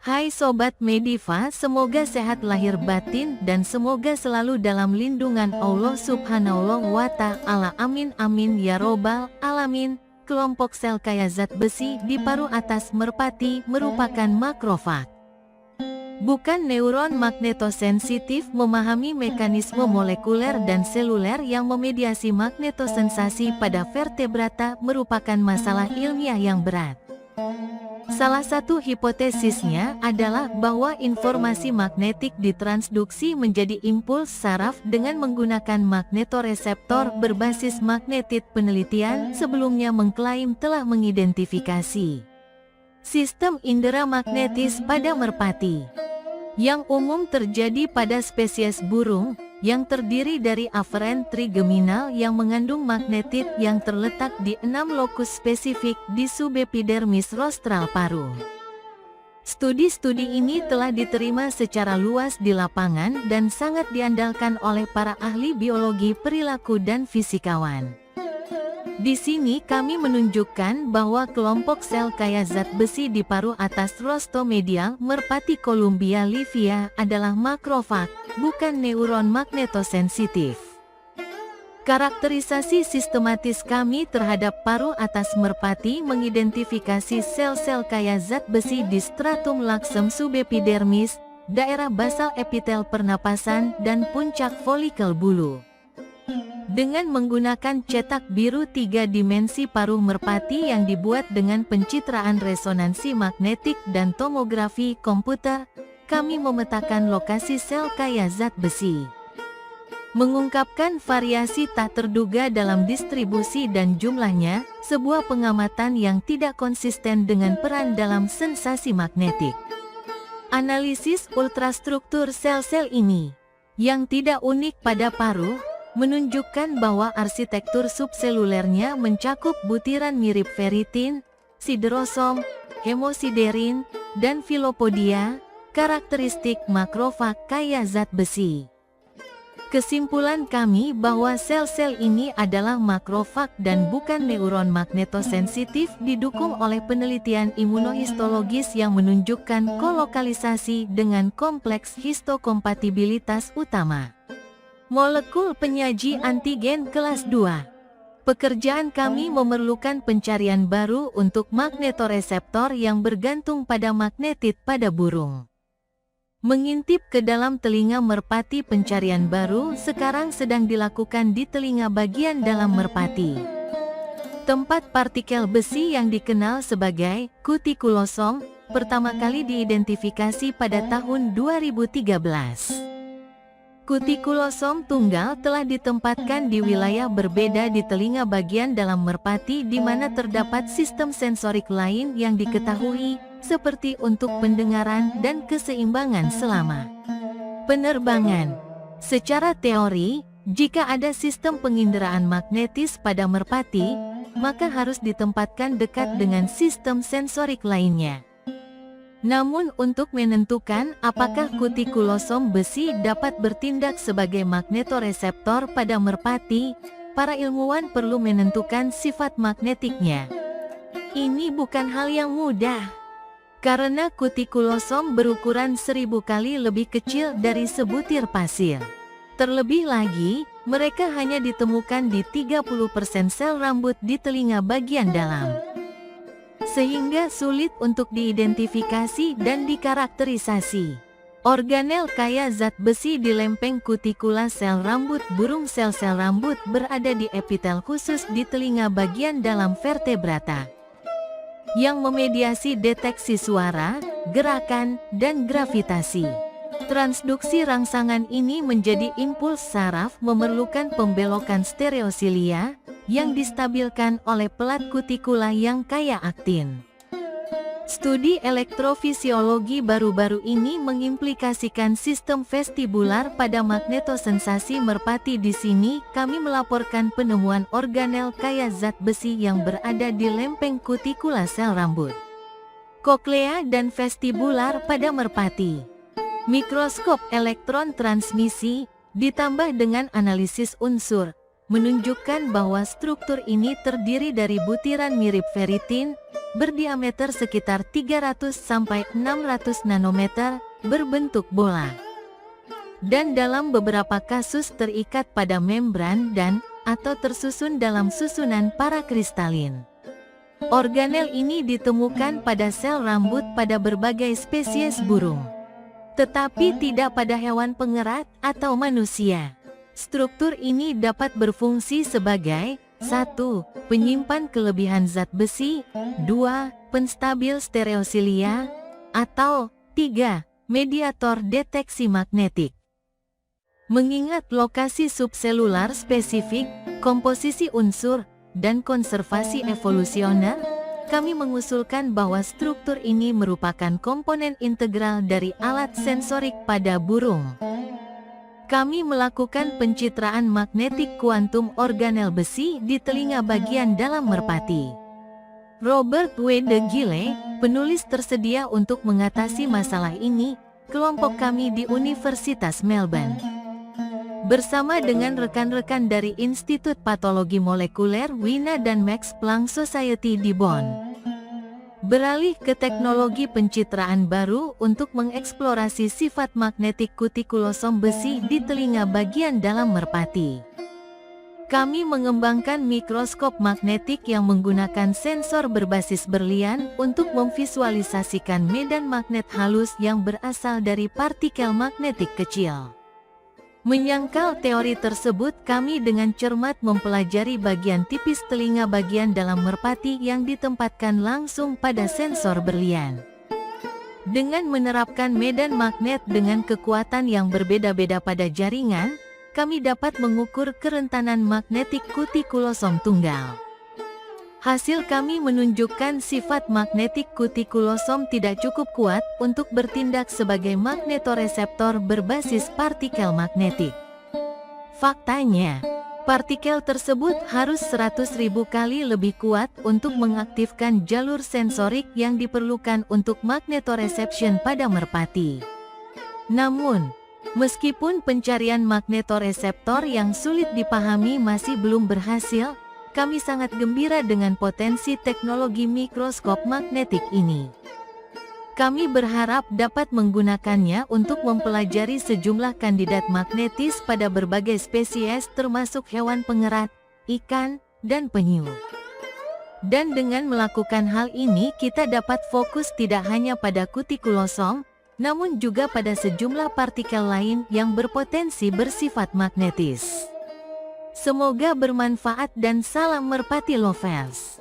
Hai Sobat Mediva, semoga sehat lahir batin dan semoga selalu dalam lindungan Allah Subhanahu wa Ta'ala. Amin amin ya robbal alamin. Kelompok sel kaya zat besi di paruh atas merpati merupakan makrofag. Bukan neuron magnetosensitif, memahami mekanisme molekuler dan seluler yang memediasi magnetosensasi pada vertebrata merupakan masalah ilmiah yang berat. Salah satu hipotesisnya adalah bahwa informasi magnetik ditransduksi menjadi impuls saraf dengan menggunakan magnetoreseptor berbasis magnetit. Penelitian sebelumnya mengklaim telah mengidentifikasi sistem indera magnetis pada merpati, yang umum terjadi pada spesies burung, yang terdiri dari aferen trigeminal yang mengandung magnetit yang terletak di 6 lokus spesifik di subepidermis rostral paruh. Studi-studi ini telah diterima secara luas di lapangan dan sangat diandalkan oleh para ahli biologi perilaku dan fisikawan. Di sini kami menunjukkan bahwa kelompok sel kaya zat besi di paruh atas rostomedial merpati Columbia livia adalah makrofag, bukan neuron magnetosensitif. Karakterisasi sistematis kami terhadap paruh atas merpati mengidentifikasi sel-sel kaya zat besi di stratum laksum subepidermis, daerah basal epitel pernapasan dan puncak folikel bulu. Dengan menggunakan cetak biru 3 dimensi paruh merpati yang dibuat dengan pencitraan resonansi magnetik dan tomografi komputer, kami memetakan lokasi sel kaya zat besi. Mengungkapkan variasi tak terduga dalam distribusi dan jumlahnya, sebuah pengamatan yang tidak konsisten dengan peran dalam sensasi magnetik. Analisis ultrastruktur sel-sel ini, yang tidak unik pada paruh, menunjukkan bahwa arsitektur subselulernya mencakup butiran mirip ferritin, siderosom, hemosiderin, dan filopodia, karakteristik makrofag kaya zat besi. Kesimpulan kami bahwa sel-sel ini adalah makrofag dan bukan neuron magnetosensitif didukung oleh penelitian imunohistologis yang menunjukkan kolokalisasi dengan kompleks histokompatibilitas utama. Molekul penyaji antigen kelas 2. Pekerjaan kami memerlukan pencarian baru untuk magnetoreseptor yang bergantung pada magnetit pada burung. Mengintip ke dalam telinga merpati, pencarian baru sekarang sedang dilakukan di telinga bagian dalam merpati. Tempat partikel besi yang dikenal sebagai kutikulosom pertama kali diidentifikasi pada tahun 2013. Kutikulosom tunggal telah ditempatkan di wilayah berbeda di telinga bagian dalam merpati di mana terdapat sistem sensorik lain yang diketahui, seperti untuk pendengaran dan keseimbangan selama penerbangan. Secara teori, jika ada sistem penginderaan magnetis pada merpati, maka harus ditempatkan dekat dengan sistem sensorik lainnya. Namun untuk menentukan apakah kutikulosom besi dapat bertindak sebagai magnetoreseptor pada merpati, para ilmuwan perlu menentukan sifat magnetiknya. Ini bukan hal yang mudah, karena kutikulosom berukuran 1000 kali lebih kecil dari sebutir pasir. Terlebih lagi, mereka hanya ditemukan di 30% sel rambut di telinga bagian dalam, sehingga sulit untuk diidentifikasi dan dikarakterisasi. Organel kaya zat besi di lempeng kutikula sel rambut burung. Sel-sel rambut berada di epitel khusus di telinga bagian dalam vertebrata, yang memediasi deteksi suara, gerakan, dan gravitasi. Transduksi rangsangan ini menjadi impuls saraf memerlukan pembelokan stereosilia, yang distabilkan oleh pelat kutikula yang kaya aktin. Studi elektrofisiologi baru-baru ini mengimplikasikan sistem vestibular pada magnetosensasi merpati. Di sini kami melaporkan penemuan organel kaya zat besi yang berada di lempeng kutikula sel rambut, koklea dan vestibular pada merpati. Mikroskop elektron transmisi, ditambah dengan analisis unsur menunjukkan bahwa struktur ini terdiri dari butiran mirip ferritin, berdiameter sekitar 300–600 nanometer, berbentuk bola. Dan dalam beberapa kasus terikat pada membran atau tersusun dalam susunan parakristalin. Organel ini ditemukan pada sel rambut pada berbagai spesies burung, tetapi tidak pada hewan pengerat atau manusia. Struktur ini dapat berfungsi sebagai 1. Penyimpan kelebihan zat besi, 2. Penstabil stereosilia, atau 3. Mediator deteksi magnetik. Mengingat lokasi subselular spesifik, komposisi unsur, dan konservasi evolusioner, kami mengusulkan bahwa struktur ini merupakan komponen integral dari alat sensorik pada burung. Kami melakukan pencitraan magnetik kuantum organel besi di telinga bagian dalam merpati. Robert W. de Gile, penulis tersedia untuk mengatasi masalah ini, kelompok kami di Universitas Melbourne, bersama dengan rekan-rekan dari Institut Patologi Molekuler Wina dan Max Planck Society di Bonn, beralih ke teknologi pencitraan baru untuk mengeksplorasi sifat magnetik kutikulosom besi di telinga bagian dalam merpati. Kami mengembangkan mikroskop magnetik yang menggunakan sensor berbasis berlian untuk memvisualisasikan medan magnet halus yang berasal dari partikel magnetik kecil. Menyangkal teori tersebut, kami dengan cermat mempelajari bagian tipis telinga bagian dalam merpati yang ditempatkan langsung pada sensor berlian. Dengan menerapkan medan magnet dengan kekuatan yang berbeda-beda pada jaringan, kami dapat mengukur kerentanan magnetik kutikulosom tunggal. Hasil kami menunjukkan sifat magnetik kutikulosom tidak cukup kuat untuk bertindak sebagai magnetoreseptor berbasis partikel magnetik. Faktanya, partikel tersebut harus 100.000 kali lebih kuat untuk mengaktifkan jalur sensorik yang diperlukan untuk magnetoreception pada merpati. Namun, meskipun pencarian magnetoreseptor yang sulit dipahami masih belum berhasil, kami sangat gembira dengan potensi teknologi mikroskop magnetik ini. Kami berharap dapat menggunakannya untuk mempelajari sejumlah kandidat magnetis pada berbagai spesies termasuk hewan pengerat, ikan, dan penyu. Dan dengan melakukan hal ini kita dapat fokus tidak hanya pada kutikulosom, namun juga pada sejumlah partikel lain yang berpotensi bersifat magnetis. Semoga bermanfaat dan salam merpati lovers.